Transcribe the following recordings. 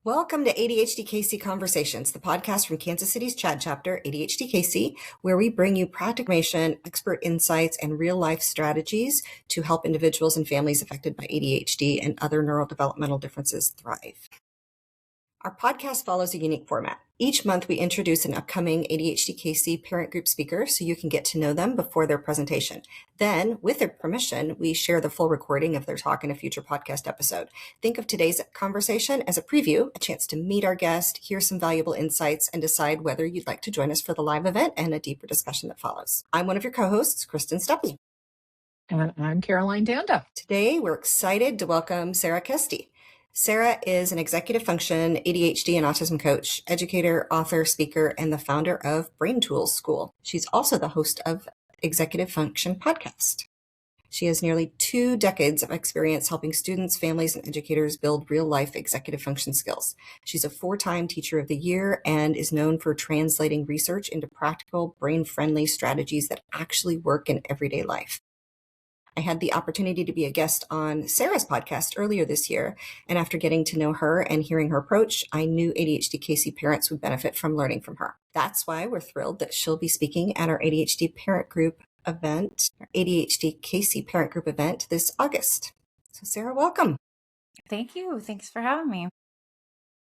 Welcome to ADHDKC Conversations, the podcast from Kansas City's CHAD chapter, ADHDKC, where we bring you practical information, expert insights, and real-life strategies to help individuals and families affected by ADHD and other neurodevelopmental differences thrive. Our podcast follows a unique format. Each month, we introduce an upcoming ADHDKC parent group speaker so you can get to know them before their presentation. Then, with their permission, we share the full recording of their talk in a future podcast episode. Think of today's conversation as a preview, a chance to meet our guest, hear some valuable insights, and decide whether you'd like to join us for the live event and a deeper discussion that follows. I'm one of your co-hosts, Kristen Steppe. And I'm Caroline Danda. Today, we're excited to welcome Sarah Kesty. Sarah is an executive function, ADHD and autism coach, educator, author, speaker, and the founder of Brain Tools School. She's also the host of Executive Function podcast. She has nearly 2 decades of experience helping students, families, and educators build real-life executive function skills. She's a 4-time Teacher of the Year and is known for translating research into practical, brain-friendly strategies that actually work in everyday life. I had the opportunity to be a guest on Sarah's podcast earlier this year, and after getting to know her and hearing her approach, I knew ADHDKC parents would benefit from learning from her. That's why we're thrilled that she'll be speaking at our ADHD parent group event, our ADHDKC parent group event this August. So Sarah, welcome. Thank you. Thanks for having me.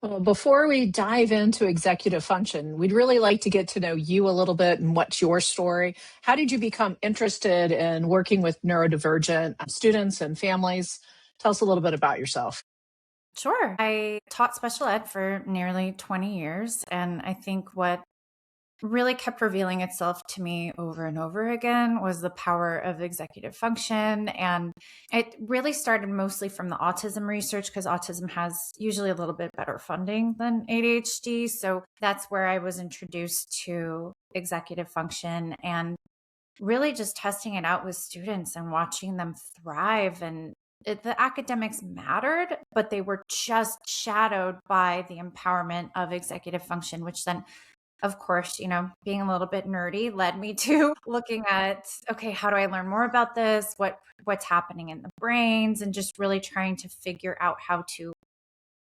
Well, before we dive into executive function, we'd really like to get to know you a little bit and what's your story. How did you become interested in working with neurodivergent students and families? Tell us a little bit about yourself. Sure. I taught special ed for nearly 20 years, and I think what really kept revealing itself to me over and over again was the power of executive function. And it really started mostly from the autism research, because autism has usually a little bit better funding than ADHD. So that's where I was introduced to executive function and really just testing it out with students and watching them thrive. And the academics mattered, but they were just shadowed by the empowerment of executive function, which then, of course, being a little bit nerdy led me to looking at, okay, how do I learn more about this? What's happening in the brains, and just really trying to figure out how to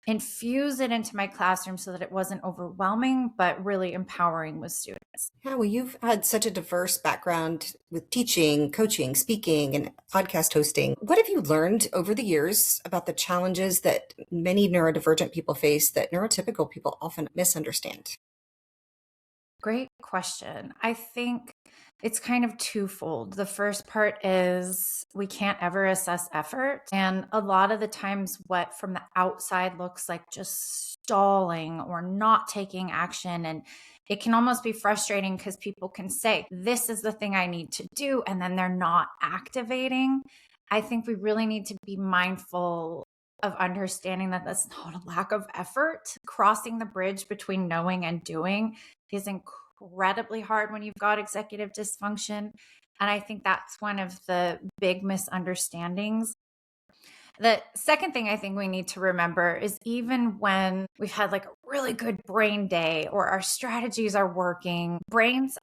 infuse it into my classroom so that it wasn't overwhelming, but really empowering with students. Yeah, well, you've had such a diverse background with teaching, coaching, speaking, and podcast hosting. What have you learned over the years about the challenges that many neurodivergent people face that neurotypical people often misunderstand? Great question. I think it's kind of twofold. The first part is we can't ever assess effort. And a lot of the times, what from the outside looks like just stalling or not taking action. And it can almost be frustrating because people can say, this is the thing I need to do, and then they're not activating. I think we really need to be mindful of understanding that that's not a lack of effort. Crossing the bridge between knowing and doing is incredibly hard when you've got executive dysfunction. And I think that's one of the big misunderstandings. The second thing I think we need to remember is even when we've had like a really good brain day or our strategies are working, brains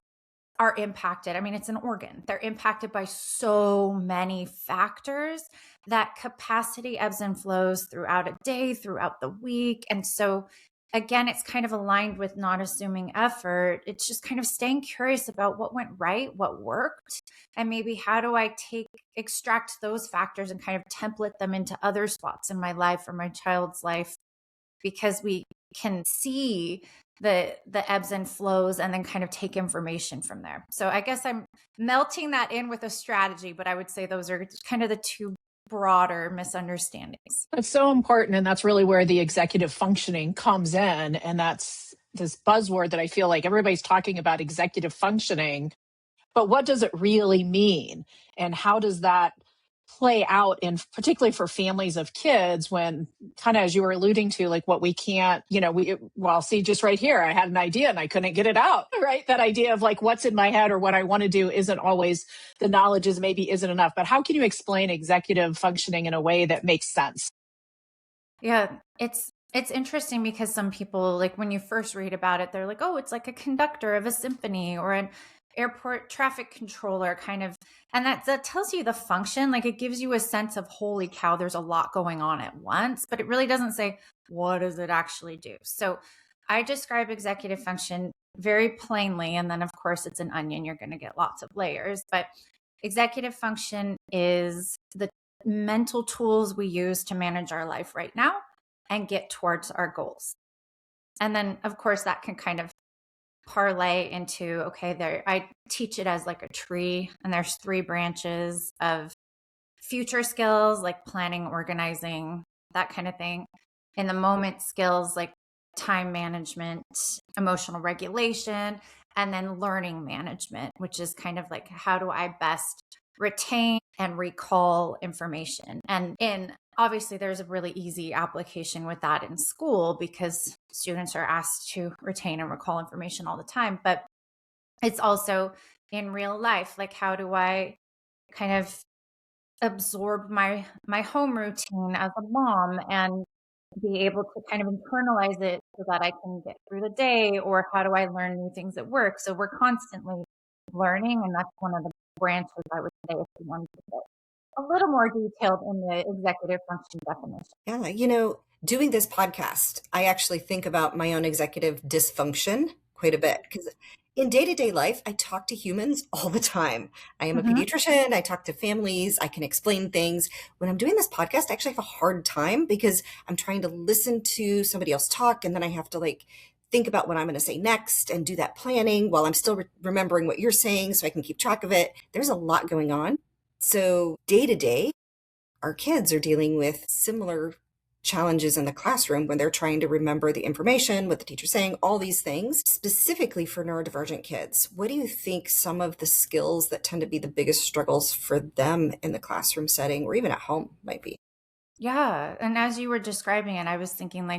are impacted. I mean, it's an organ. They're impacted by so many factors that capacity ebbs and flows throughout a day, throughout the week. And so again, it's kind of aligned with not assuming effort. It's just kind of staying curious about what went right, what worked, and maybe how do I extract those factors and kind of template them into other spots in my life or my child's life, because we can see the ebbs and flows and then kind of take information from there. So I guess I'm melting that in with a strategy, but I would say those are kind of the two broader misunderstandings. That's so important. And that's really where the executive functioning comes in. And that's this buzzword that I feel like everybody's talking about, executive functioning. But what does it really mean? And how does that play out, in particularly for families of kids, when kind of, as you were alluding to, like what we can't, see just right here, I had an idea and I couldn't get it out, right? That idea of like what's in my head or what I want to do isn't always, the knowledge is maybe isn't enough. But how can you explain executive functioning in a way that makes sense? Yeah, it's interesting because some people, like when you first read about it, they're like, oh, it's like a conductor of a symphony or an airport traffic controller kind of, and that tells you the function. Like it gives you a sense of, holy cow, there's a lot going on at once, but it really doesn't say, what does it actually do? So I describe executive function very plainly. And then of course it's an onion. You're going to get lots of layers, but executive function is the mental tools we use to manage our life right now and get towards our goals. And then of course that can kind of parlay into, okay, there, I teach it as like a tree, and there's 3 branches of future skills, like planning, organizing, that kind of thing. In the moment skills, like time management, emotional regulation, and then learning management, which is kind of like, how do I best retain and recall information? And obviously there's a really easy application with that in school because students are asked to retain and recall information all the time, but it's also in real life. Like, how do I kind of absorb my home routine as a mom and be able to kind of internalize it so that I can get through the day? Or how do I learn new things at work? So we're constantly learning, and that's one of the branches I would say if you wanted to get a little more detailed in the executive function definition. Yeah, doing this podcast, I actually think about my own executive dysfunction quite a bit because in day-to-day life, I talk to humans all the time. I am a pediatrician. I talk to families. I can explain things. When I'm doing this podcast, I actually have a hard time because I'm trying to listen to somebody else talk, and then I have to think about what I'm going to say next and do that planning while I'm still remembering what you're saying so I can keep track of it. There's a lot going on. So day to day, our kids are dealing with similar challenges in the classroom when they're trying to remember the information, what the teacher's saying, all these things. Specifically for neurodivergent kids, what do you think some of the skills that tend to be the biggest struggles for them in the classroom setting or even at home might be? Yeah. And as you were describing it, I was thinking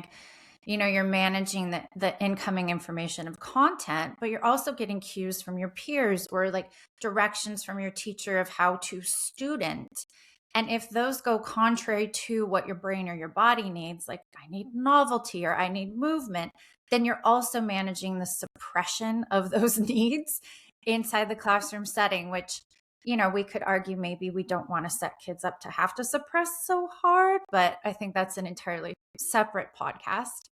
you're managing the incoming information of content, but you're also getting cues from your peers or like directions from your teacher of how to student. And if those go contrary to what your brain or your body needs, like I need novelty or I need movement, then you're also managing the suppression of those needs inside the classroom setting, which, we could argue maybe we don't want to set kids up to have to suppress so hard, but I think that's an entirely separate podcast.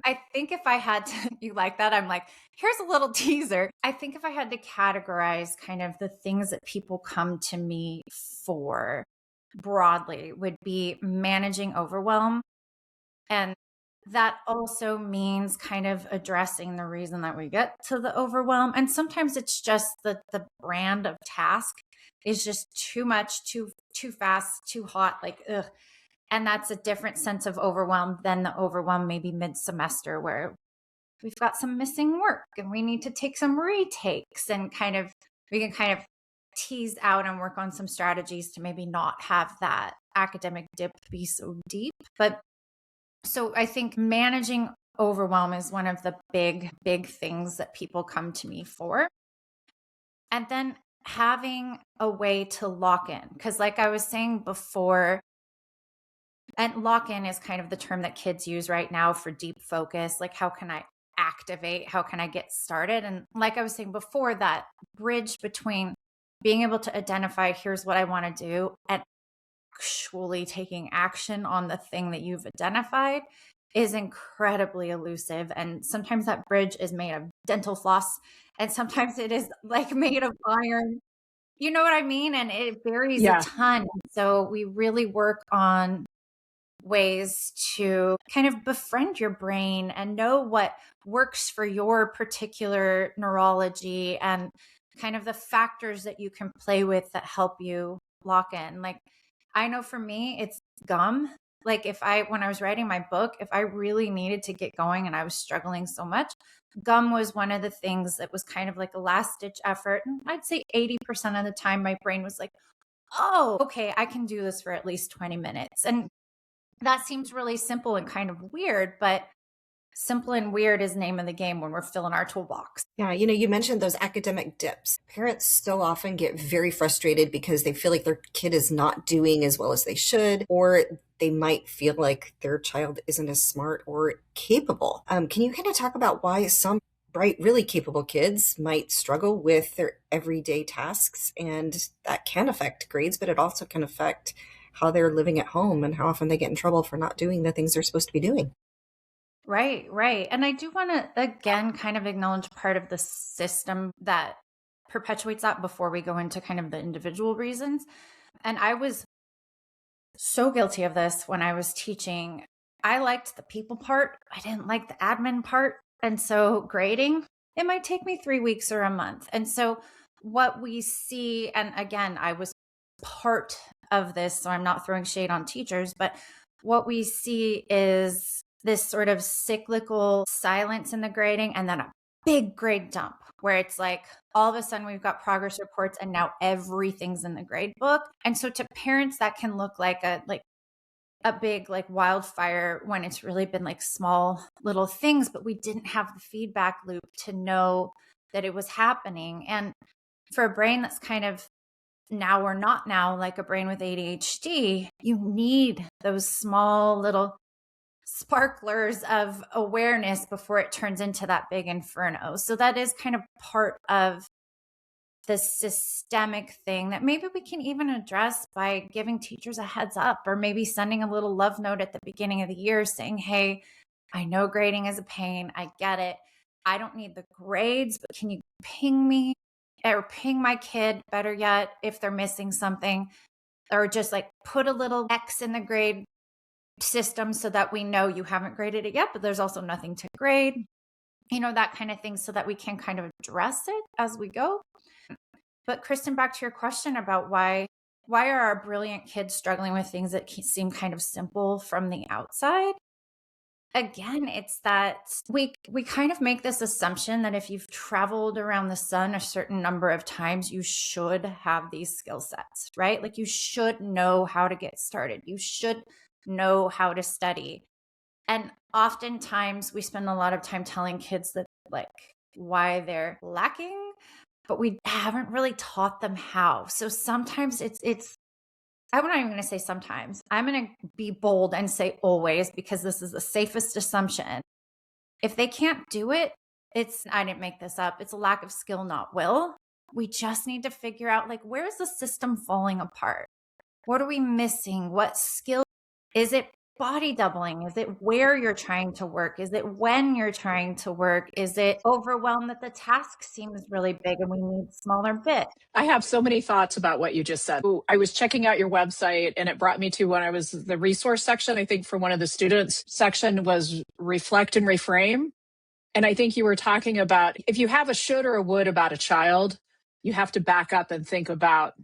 I think if I had to, you like that? I'm like, here's a little teaser. I think if I had to categorize kind of the things that people come to me for broadly, would be managing overwhelm. And that also means kind of addressing the reason that we get to the overwhelm. And sometimes it's just the brand of task is just too much, too fast, too hot, like, ugh. And that's a different sense of overwhelm than the overwhelm maybe mid-semester where we've got some missing work and we need to take some retakes and we can kind of tease out and work on some strategies to maybe not have that academic dip be so deep. But so I think managing overwhelm is one of the big things that people come to me for. And then having a way to lock in, because like I was saying before, and lock in is kind of the term that kids use right now for deep focus. Like, how can I activate? How can I get started? And like I was saying before, that bridge between being able to identify, here's what I want to do, and actually taking action on the thing that you've identified is incredibly elusive. And sometimes that bridge is made of dental floss, and sometimes it is like made of iron. You know what I mean? And it varies a ton. So we really work on ways to kind of befriend your brain and know what works for your particular neurology and kind of the factors that you can play with that help you lock in. Like, I know for me, it's gum. Like when I was writing my book, if I really needed to get going and I was struggling so much, gum was one of the things that was kind of like a last ditch effort. And I'd say 80% of the time my brain was like, oh, okay, I can do this for at least 20 minutes. And that seems really simple and kind of weird, but simple and weird is name of the game when we're filling our toolbox. Yeah, you mentioned those academic dips. Parents so often get very frustrated because they feel like their kid is not doing as well as they should, or they might feel like their child isn't as smart or capable. Can you kind of talk about why some bright, really capable kids might struggle with their everyday tasks, and that can affect grades, but it also can affect how they're living at home and how often they get in trouble for not doing the things they're supposed to be doing. Right, right. And I do want to, again, kind of acknowledge part of the system that perpetuates that before we go into kind of the individual reasons. And I was so guilty of this when I was teaching. I liked the people part, I didn't like the admin part. And so grading, it might take me 3 weeks or a month. And so what we see, and again, I was part of this, so I'm not throwing shade on teachers, but what we see is this sort of cyclical silence in the grading and then a big grade dump where it's like all of a sudden we've got progress reports and now everything's in the grade book. And so to parents that can look like a big like wildfire when it's really been like small little things, but we didn't have the feedback loop to know that it was happening. And for a brain that's kind of now or not now, like a brain with ADHD, you need those small little sparklers of awareness before it turns into that big inferno. So that is kind of part of the systemic thing that maybe we can even address by giving teachers a heads up, or maybe sending a little love note at the beginning of the year saying, hey, I know grading is a pain. I get it. I don't need the grades, but can you ping me or ping my kid, better yet, if they're missing something, or just like put a little X in the grade system so that we know you haven't graded it yet, but there's also nothing to grade, that kind of thing, so that we can kind of address it as we go. But Kristen, back to your question about why are our brilliant kids struggling with things that seem kind of simple from the outside? Again, it's that we kind of make this assumption that if you've traveled around the sun a certain number of times, you should have these skill sets, right? Like you should know how to get started. You should know how to study. And oftentimes we spend a lot of time telling kids that like why they're lacking, but we haven't really taught them how. So sometimes it's I'm not even going to say sometimes. I'm going to be bold and say always, because this is the safest assumption. If they can't do it, I didn't make this up. It's a lack of skill, not will. We just need to figure out like, where's the system falling apart? What are we missing? What skill? Is it body doubling? Is it where you're trying to work? Is it when you're trying to work? Is it overwhelm that the task seems really big and we need smaller bits? I have so many thoughts about what you just said. Ooh, I was checking out your website and it brought me to when I was the resource section. I think for one of the students section was reflect and reframe. And I think you were talking about if you have a should or a would about a child, you have to back up and think about,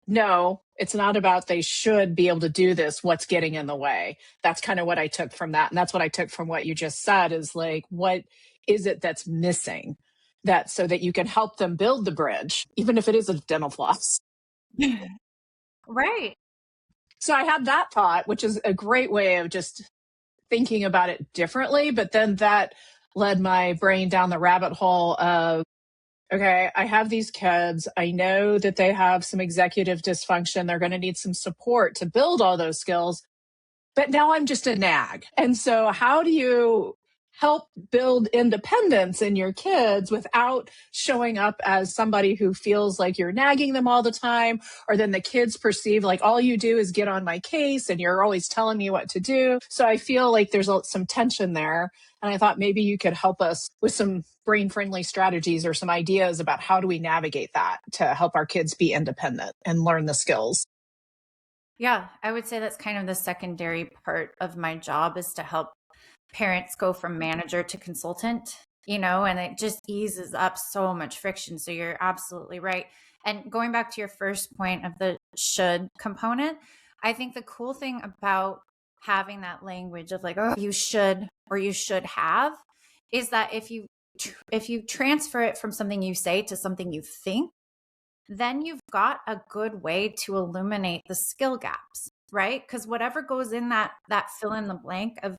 no, it's not about they should be able to do this. What's getting in the way? That's kind of what I took from that. And that's what I took from what you just said is like, what is it that's missing? That so that you can help them build the bridge, even if it is a dental floss. Right. So I had that thought, which is a great way of just thinking about it differently. But then that led my brain down the rabbit hole of, okay, I have these kids. I know that they have some executive dysfunction. They're going to need some support to build all those skills. But now I'm just a nag. And so how do you help build independence in your kids without showing up as somebody who feels like you're nagging them all the time, or then the kids perceive like all you do is get on my case and you're always telling me what to do. So I feel like there's some tension there. And I thought maybe you could help us with some brain-friendly strategies or some ideas about how do we navigate that to help our kids be independent and learn the skills. Yeah, I would say that's kind of the secondary part of my job is to help parents go from manager to consultant, and it just eases up so much friction. So you're absolutely right. And going back to your first point of the should component, I think the cool thing about having that language of like, oh, you should or you should have is that if you transfer it from something you say to something you think, then you've got a good way to illuminate the skill gaps, right? Because whatever goes in that fill in the blank of,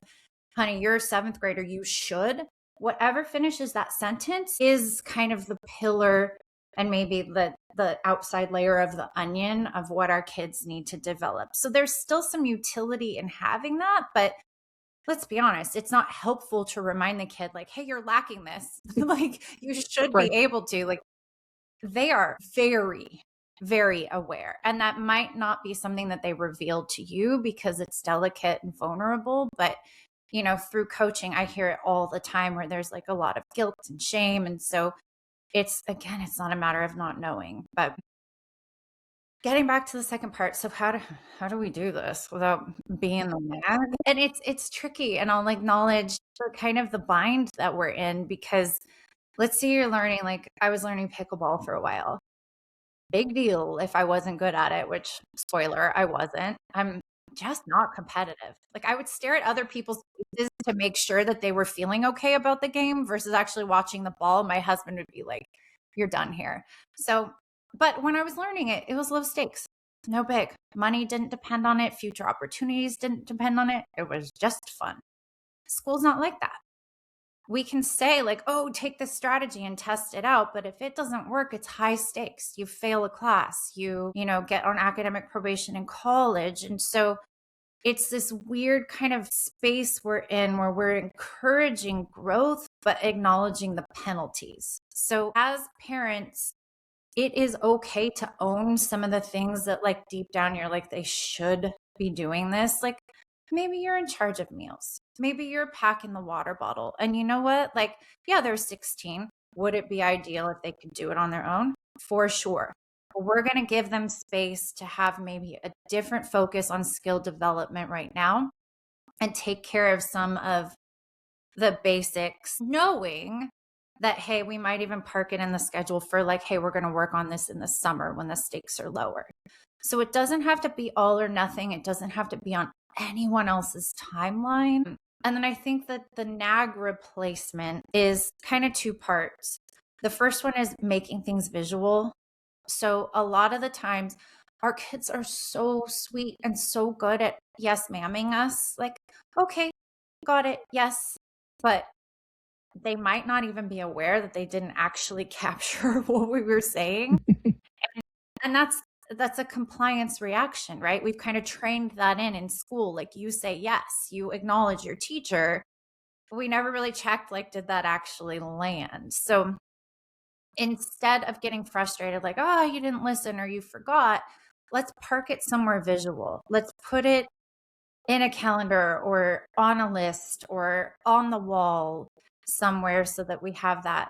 honey, you're a seventh grader, you should, whatever finishes that sentence is kind of the pillar and maybe the outside layer of the onion of what our kids need to develop. So there's still some utility in having that, but let's be honest, it's not helpful to remind the kid like, hey, you're lacking this. Like you should Right. be able to. Like they are very, very aware. And that might not be something that they reveal to you because it's delicate and vulnerable. But, through coaching, I hear it all the time where there's like a lot of guilt and shame. And so it's not a matter of not knowing. But getting back to the second part, so how do we do this without being the nag? And it's tricky, and I'll acknowledge kind of the bind that we're in because let's say you're learning, like I was learning pickleball for a while. Big deal if I wasn't good at it, which spoiler, I wasn't. I'm just not competitive. Like I would stare at other people's faces to make sure that they were feeling okay about the game versus actually watching the ball. My husband would be like, "You're done here." So, but when I was learning it, it was low stakes. No big. Money didn't depend on it. Future opportunities didn't depend on it. It was just fun. School's not like that. We can say like, oh, take this strategy and test it out. But if it doesn't work, it's high stakes. You fail a class, get on academic probation in college. And so it's this weird kind of space we're in where we're encouraging growth, but acknowledging the penalties. So as parents, it is okay to own some of the things that like deep down you're like, they should be doing this. Like maybe you're in charge of meals. Maybe you're packing the water bottle. And you know what? Like, yeah, they're 16. Would it be ideal if they could do it on their own? For sure. But we're going to give them space to have maybe a different focus on skill development right now and take care of some of the basics, knowing that, hey, we might even park it in the schedule for like, hey, we're going to work on this in the summer when the stakes are lower. So it doesn't have to be all or nothing. It doesn't have to be on anyone else's timeline. And then I think that the nag replacement is kind of two parts. The first one is making things visual. So a lot of the times our kids are so sweet and so good at yes, ma'aming us. Like, okay, got it. Yes. But they might not even be aware that they didn't actually capture what we were saying. And that's a compliance reaction, right? We've kind of trained that in school. Like you say yes, you acknowledge your teacher. We never really checked, like, did that actually land? So instead of getting frustrated, like, oh, you didn't listen or you forgot, let's park it somewhere visual. Let's put it in a calendar or on a list or on the wall somewhere so that we have that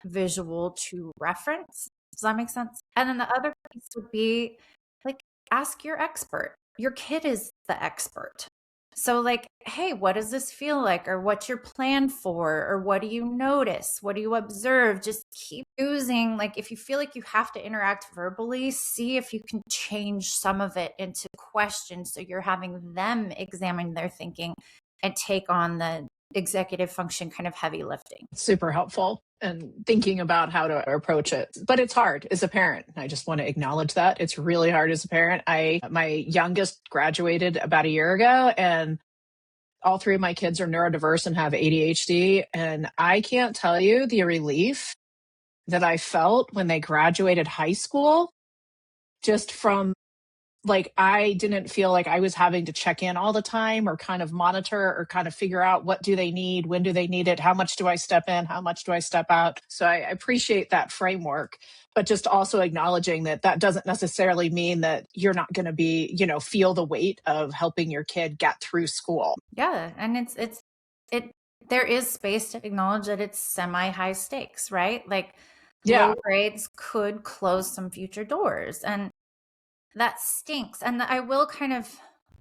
visual to reference. Does that make sense? And then the other piece would be like, ask your expert. Your kid is the expert. So, like, hey, what does this feel like? Or what's your plan for? Or what do you notice? What do you observe? Just keep using, like, if you feel like you have to interact verbally, see if you can change some of it into questions. So you're having them examine their thinking and take on the executive function kind of heavy lifting. Super helpful and thinking about how to approach it. But it's hard as a parent. I just want to acknowledge that. It's really hard as a parent. My youngest graduated about a year ago, and all three of my kids are neurodiverse and have ADHD. And I can't tell you the relief that I felt when they graduated high school, just from like, I didn't feel like I was having to check in all the time or kind of monitor or kind of figure out what do they need, when do they need it, how much do I step in, how much do I step out. So I appreciate that framework, but just also acknowledging that that doesn't necessarily mean that you're not going to be, feel the weight of helping your kid get through school. Yeah. And there is space to acknowledge that it's semi high stakes, right? Like Yeah. low grades could close some future doors, and that stinks. And I will kind of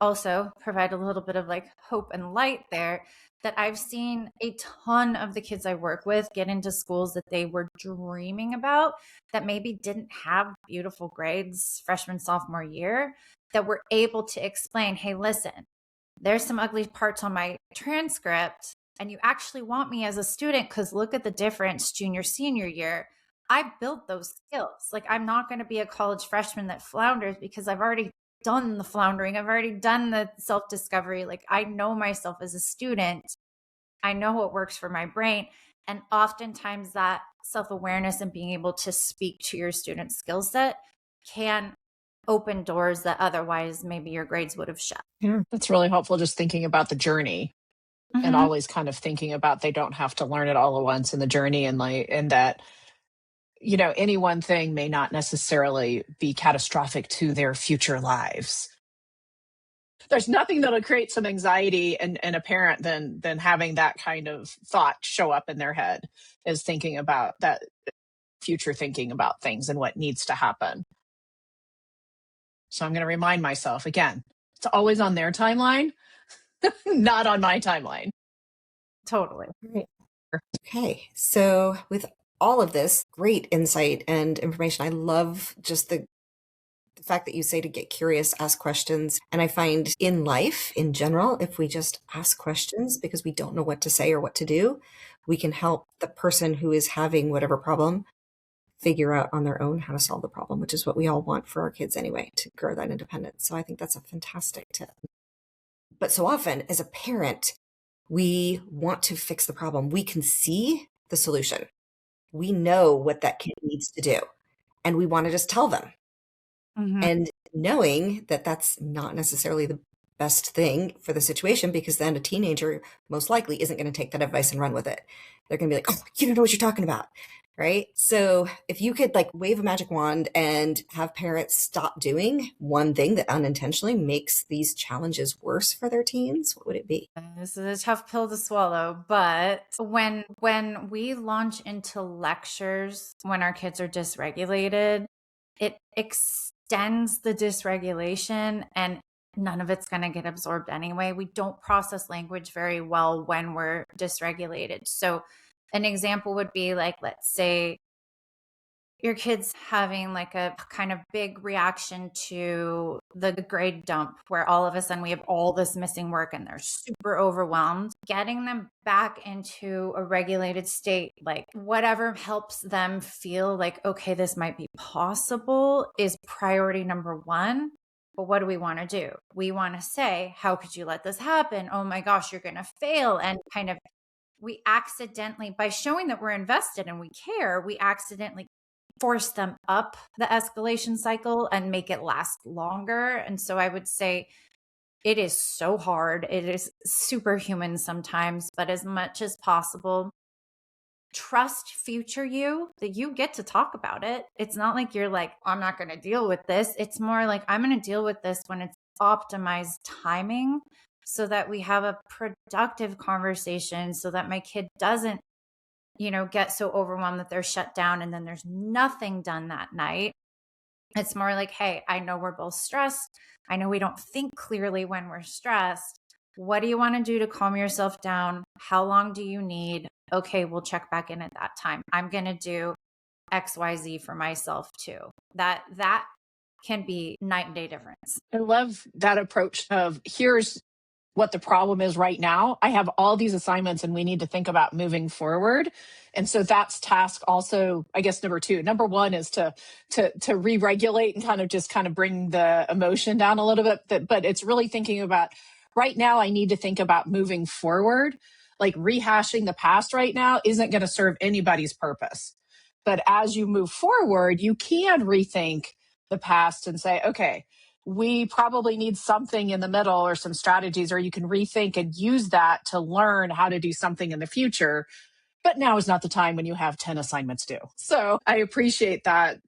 also provide a little bit of like hope and light there, that I've seen a ton of the kids I work with get into schools that they were dreaming about, that maybe didn't have beautiful grades freshman, sophomore year, that were able to explain, hey, listen, there's some ugly parts on my transcript, and you actually want me as a student because look at the difference junior, senior year. I built those skills. Like, I'm not going to be a college freshman that flounders because I've already done the floundering. I've already done the self-discovery. Like, I know myself as a student. I know what works for my brain. And oftentimes that self-awareness and being able to speak to your student skill set can open doors that otherwise maybe your grades would have shut. Yeah, that's really helpful. Just thinking about the journey and always kind of thinking about they don't have to learn it all at once in the journey, and that, any one thing may not necessarily be catastrophic to their future lives. There's nothing that'll create some anxiety in a parent than having that kind of thought show up in their head, is thinking about that future, thinking about things and what needs to happen. So I'm going to remind myself again, it's always on their timeline, not on my timeline. Totally. Right. Okay. So with all of this great insight and information, I love just the fact that you say to get curious, ask questions. And I find in life in general, if we just ask questions because we don't know what to say or what to do, we can help the person who is having whatever problem figure out on their own how to solve the problem, which is what we all want for our kids anyway, to grow that independence. So I think that's a fantastic tip. But so often as a parent, we want to fix the problem. We can see the solution. We know what that kid needs to do, and we want to just tell them. And knowing that that's not necessarily the best thing for the situation, because then a teenager most likely isn't going to take that advice and run with it. They're going to be like, oh, you don't know what you're talking about. Right. So if you could wave a magic wand and have parents stop doing one thing that unintentionally makes these challenges worse for their teens, what would it be? This is a tough pill to swallow, but when we launch into lectures when our kids are dysregulated, it extends the dysregulation and none of it's going to get absorbed anyway. We don't process language very well when we're dysregulated. So an example would be let's say your kid's having a kind of big reaction to the grade dump where all of a sudden we have all this missing work and they're super overwhelmed. Getting them back into a regulated state, whatever helps them feel okay, this might be possible, is priority number one. But what do we want to do? We want to say, how could you let this happen? Oh my gosh, you're going to fail. And kind of, we accidentally, by showing that we're invested and we care, we accidentally force them up the escalation cycle and make it last longer. And so I would say it is so hard. It is superhuman sometimes, but as much as possible, trust future you that you get to talk about it. It's not like you're I'm not going to deal with this. It's more I'm going to deal with this when it's optimized timing so that we have a productive conversation so that my kid doesn't get so overwhelmed that they're shut down and then there's nothing done that night. It's more hey, I know we're both stressed. I know we don't think clearly when we're stressed. What do you want to do to calm yourself down? How long do you need? Okay, we'll check back in at that time. I'm going to do XYZ for myself too. That can be night and day difference. I love that approach of here's what the problem is right now. I have all these assignments and we need to think about moving forward. And so that's task also, I guess, number two. Number one is to re-regulate and kind of bring the emotion down a little bit. But it's really thinking about right now, I need to think about moving forward. Rehashing the past right now isn't going to serve anybody's purpose. But as you move forward, you can rethink the past and say, okay, we probably need something in the middle or some strategies, or you can rethink and use that to learn how to do something in the future. But now is not the time when you have 10 assignments due. So I appreciate that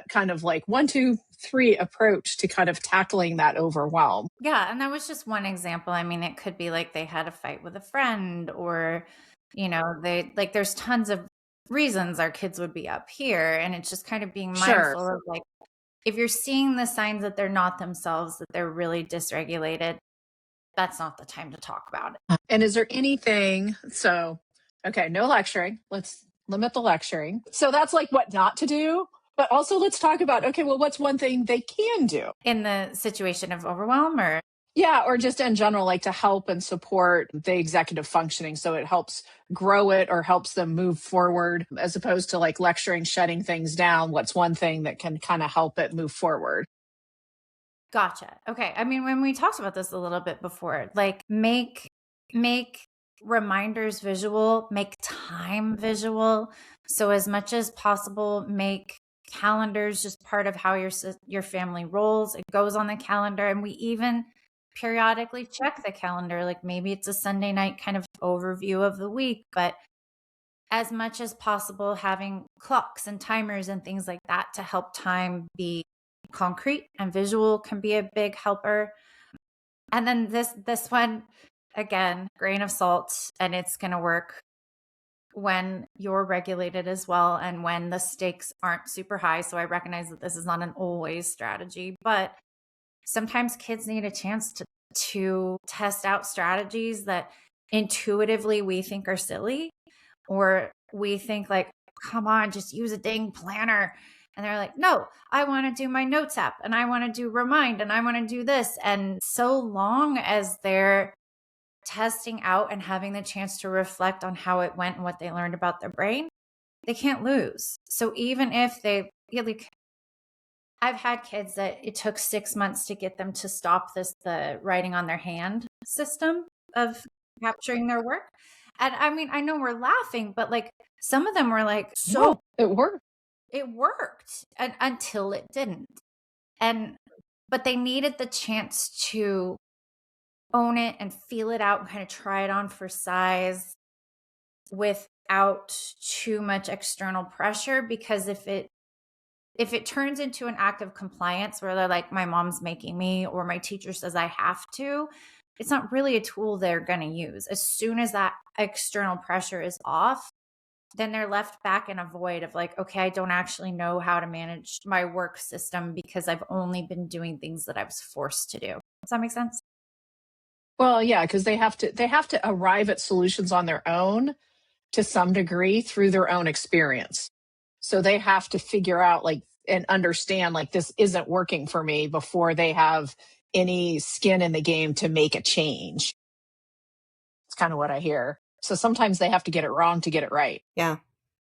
kind of 1, 2, 3 approach to kind of tackling that overwhelm. Yeah. And that was just one example. I mean, it could be they had a fight with a friend or, they there's tons of reasons our kids would be up here. And it's just kind of being mindful of if you're seeing the signs that they're not themselves, that they're really dysregulated, that's not the time to talk about it. And is there anything, okay, no lecturing. Let's limit the lecturing. So that's what not to do. But also let's talk about, okay, well, what's one thing they can do? In the situation of overwhelm or? Yeah, or just in general, to help and support the executive functioning. So it helps grow it or helps them move forward as opposed to lecturing, shutting things down. What's one thing that can kind of help it move forward? Gotcha. Okay. I mean, when we talked about this a little bit before, make reminders visual, make time visual. So as much as possible, make calendars just part of how your family rolls. It goes on the calendar. And we even periodically check the calendar. Like maybe it's a Sunday night kind of overview of the week, but as much as possible, having clocks and timers and things like that to help time be concrete and visual can be a big helper. And then this one, again, grain of salt, and it's going to work when you're regulated as well and when the stakes aren't super high. So I recognize that this is not an always strategy, but sometimes kids need a chance to test out strategies that intuitively we think are silly, or we think like, come on, just use a dang planner. And they're like, no, I want to do my notes app and I want to do Remind and I want to do this. And so long as they're testing out and having the chance to reflect on how it went and what they learned about their brain, they can't lose. So even if they like, I've had kids that it took 6 months to get them to stop the writing on their hand system of capturing their work. And I mean, I know we're laughing, but like some of them were like, so No, it worked. It worked until it didn't. But they needed the chance to own it and feel it out and kind of try it on for size without too much external pressure. Because if it turns into an act of compliance where they're like, my mom's making me or my teacher says I have to, it's not really a tool they're going to use. As soon as that external pressure is off, then they're left back in a void of like, okay, I don't actually know how to manage my work system because I've only been doing things that I was forced to do. Does that make sense? Well, yeah, because they have to arrive at solutions on their own to some degree through their own experience. So they have to figure out like and understand like this isn't working for me before they have any skin in the game to make a change. It's kind of what I hear. So sometimes they have to get it wrong to get it right. Yeah.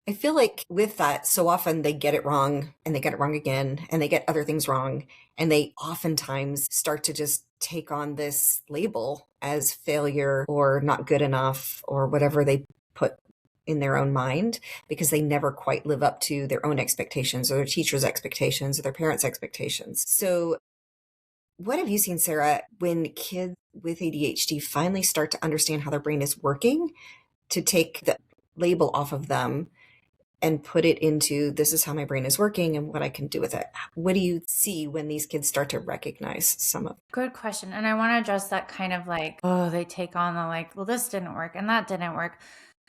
I feel like with that, so often they get it wrong and they get it wrong again and they get other things wrong. And they oftentimes start to just take on this label as failure or not good enough or whatever they put in their own mind because they never quite live up to their own expectations or their teacher's expectations or their parents' expectations. So what have you seen, Sarah, when kids with ADHD finally start to understand how their brain is working, to take the label off of them and put it into this is how my brain is working and what I can do with it? What do you see when these kids start to recognize some of it? Good question. And I want to address that kind of like, oh, they take on the like, well, this didn't work and that didn't work.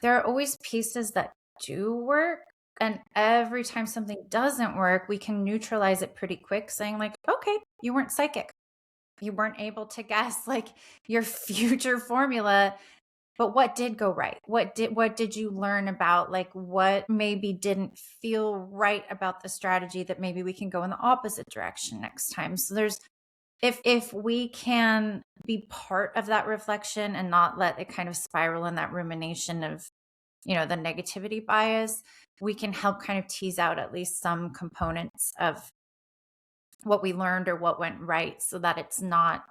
There are always pieces that do work. And every time something doesn't work, we can neutralize it pretty quick, saying like, okay, you weren't psychic. You weren't able to guess like your future formula. But what did go right? What did you learn about like what maybe didn't feel right about the strategy that maybe we can go in the opposite direction next time? So there's if we can be part of that reflection and not let it kind of spiral in that rumination of, the negativity bias, we can help kind of tease out at least some components of what we learned or what went right so that it's not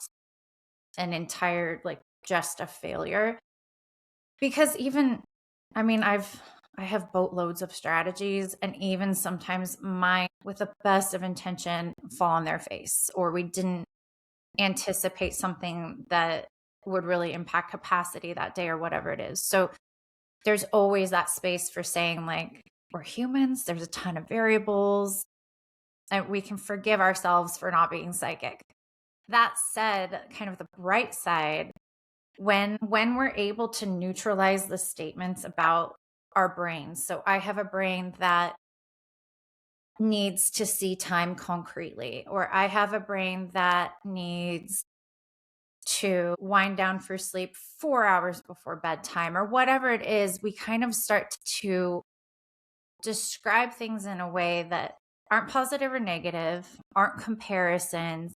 an entire like just a failure. Because even, I mean, I have boatloads of strategies, and even sometimes mine, with the best of intention, fall on their face, or we didn't anticipate something that would really impact capacity that day or whatever it is. So there's always that space for saying like, we're humans, there's a ton of variables, and we can forgive ourselves for not being psychic. That said, kind of the bright side, when we're able to neutralize the statements about our brains. So I have a brain that needs to see time concretely, or I have a brain that needs to wind down for sleep 4 hours before bedtime, or whatever it is. We kind of start to describe things in a way that aren't positive or negative, aren't comparisons.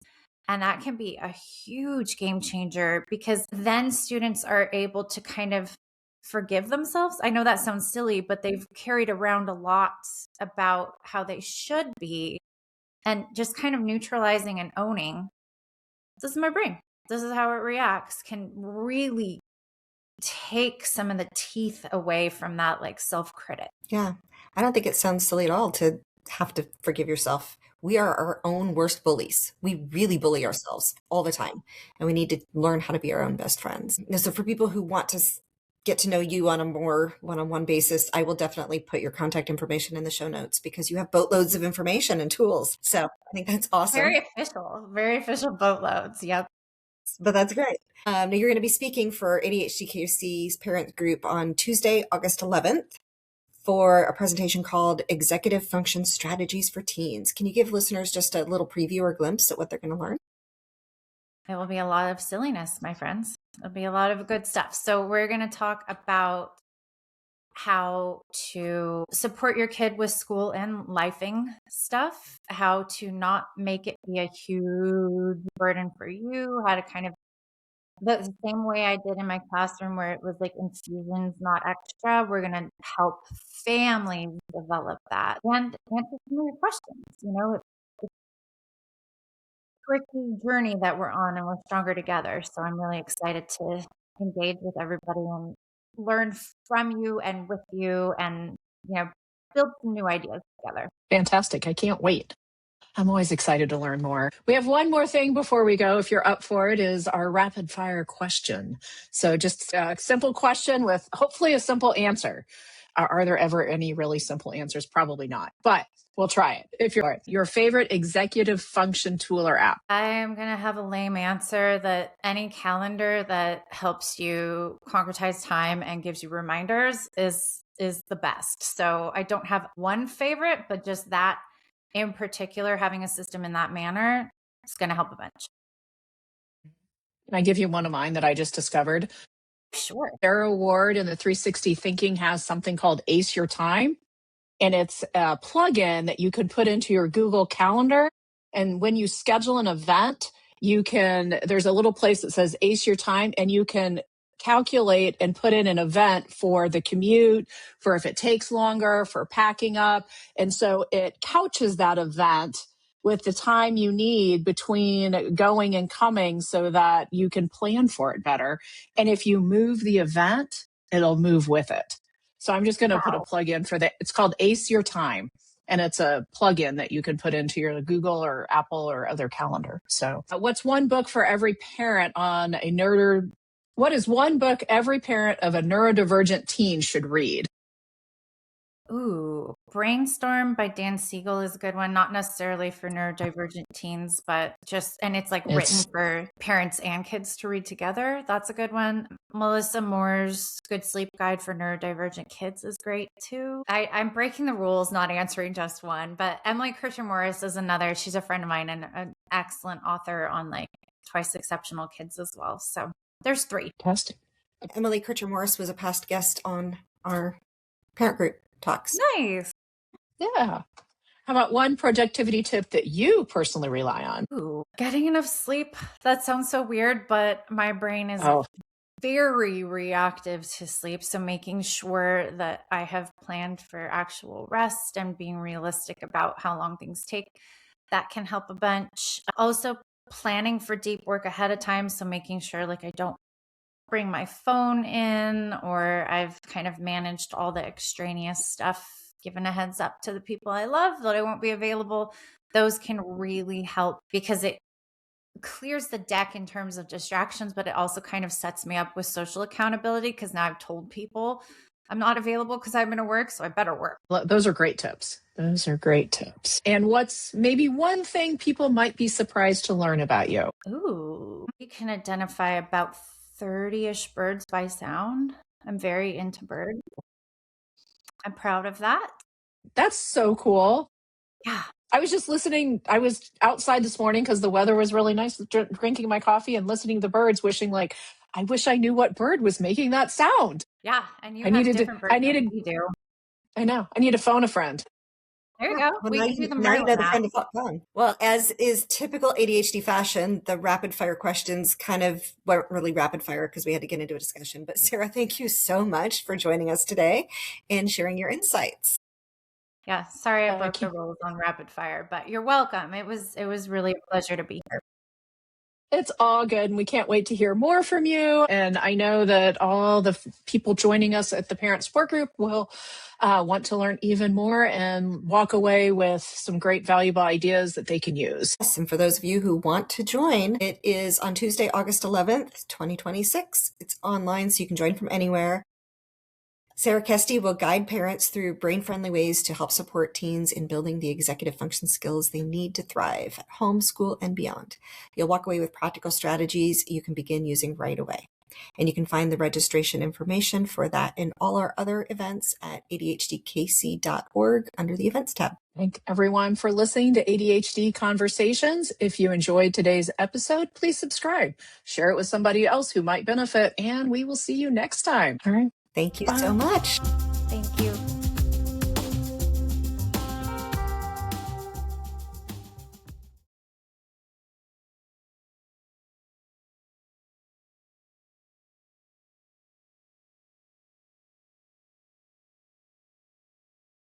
And that can be a huge game changer because then students are able to kind of forgive themselves. I know that sounds silly, but they've carried around a lot about how they should be, and just kind of neutralizing and owning, this is my brain, this is how it reacts, can really take some of the teeth away from that like self-critic. Yeah. I don't think it sounds silly at all to have to forgive yourself we are our own worst bullies. We really bully ourselves all the time, and we need to learn how to be our own best friends. And so for people who want to get to know you on a more one-on-one basis, I will definitely put your contact information in the show notes because you have boatloads of information and tools. So I think that's awesome. Very official boatloads. Yep. But that's great. Now you're going to be speaking for ADHDKC's parent group on Tuesday, August 11th for a presentation called Executive Function Strategies for Teens. Can you give listeners just a little preview or glimpse at what they're going to learn? It will be a lot of silliness, my friends. It'll be a lot of good stuff. So we're going to talk about how to support your kid with school and lifing stuff, how to not make it be a huge burden for you, how to kind of the same way I did in my classroom where it was like infusions, not extra. We're going to help families develop that and answer some of your questions. You know, it's a tricky journey that we're on and we're stronger together. So I'm really excited to engage with everybody and learn from you and with you and, build some new ideas together. Fantastic. I can't wait. I'm always excited to learn more. We have one more thing before we go, if you're up for it, is our rapid fire question. So just a simple question with hopefully a simple answer. Are there ever any really simple answers? Probably not, but we'll try it. If you're your favorite executive function tool or app. I am going to have a lame answer that any calendar that helps you concretize time and gives you reminders is the best. So I don't have one favorite, but just that in particular, having a system in that manner is going to help a bunch. Can I give you one of mine that I just discovered? Sure. Sarah Ward in the 360 Thinking has something called Ace Your Time. And it's a plugin that you can put into your Google Calendar. And when you schedule an event, there's a little place that says Ace Your Time, and you can calculate and put in an event for the commute, for if it takes longer, for packing up. And so it couches that event with the time you need between going and coming so that you can plan for it better. And if you move the event, it'll move with it. So I'm just going to put a plug-in for that. It's called Ace Your Time. And it's a plug-in that you can put into your Google or Apple or other calendar. So what's one book for every parent on what is one book every parent of a neurodivergent teen should read? Ooh, Brainstorm by Dan Siegel is a good one. Not necessarily for neurodivergent teens, but and it's written for parents and kids to read together. That's a good one. Melissa Moore's Good Sleep Guide for Neurodivergent Kids is great too. I'm breaking the rules, not answering just one, but Emily Kircher Morris is another. She's a friend of mine and an excellent author on Twice Exceptional Kids as well. So there's 3. Fantastic. Emily Kircher Morris was a past guest on our parent group talks. Nice. Yeah. How about one productivity tip that you personally rely on? Ooh, getting enough sleep. That sounds so weird, but my brain is very reactive to sleep. So making sure that I have planned for actual rest and being realistic about how long things take, that can help a bunch. Also planning for deep work ahead of time. So making sure I don't bring my phone in, or I've kind of managed all the extraneous stuff, given a heads up to the people I love that I won't be available. Those can really help because it clears the deck in terms of distractions, but it also kind of sets me up with social accountability because now I've told people I'm not available because I'm going to work, so I better work. Those are great tips. And what's maybe one thing people might be surprised to learn about you? Ooh, you can identify about 30-ish birds by sound. I'm very into birds. I'm proud of that. That's so cool. Yeah. I was just listening. I was outside this morning because the weather was really nice, drinking my coffee and listening to the birds, wishing I wish I knew what bird was making that sound. Yeah. And you have different birds than you do. I know. I need to phone a friend. There you go. Well, we can do the friend of phone. Well, as is typical ADHD fashion, the rapid fire questions kind of weren't really rapid fire because we had to get into a discussion. But Sarah, thank you so much for joining us today and sharing your insights. Yeah, sorry I broke the rules on rapid fire, but you're welcome. It was really a pleasure to be here. It's all good, and we can't wait to hear more from you. And I know that all the people joining us at the Parent Support Group will want to learn even more and walk away with some great valuable ideas that they can use. Yes, and for those of you who want to join, it is on Tuesday, August 11th, 2026. It's online, so you can join from anywhere. Sarah Kesty will guide parents through brain-friendly ways to help support teens in building the executive function skills they need to thrive at home, school, and beyond. You'll walk away with practical strategies you can begin using right away. And you can find the registration information for that and all our other events at ADHDKC.org under the Events tab. Thank everyone for listening to ADHD Conversations. If you enjoyed today's episode, please subscribe, share it with somebody else who might benefit, and we will see you next time. All right. Thank you so much.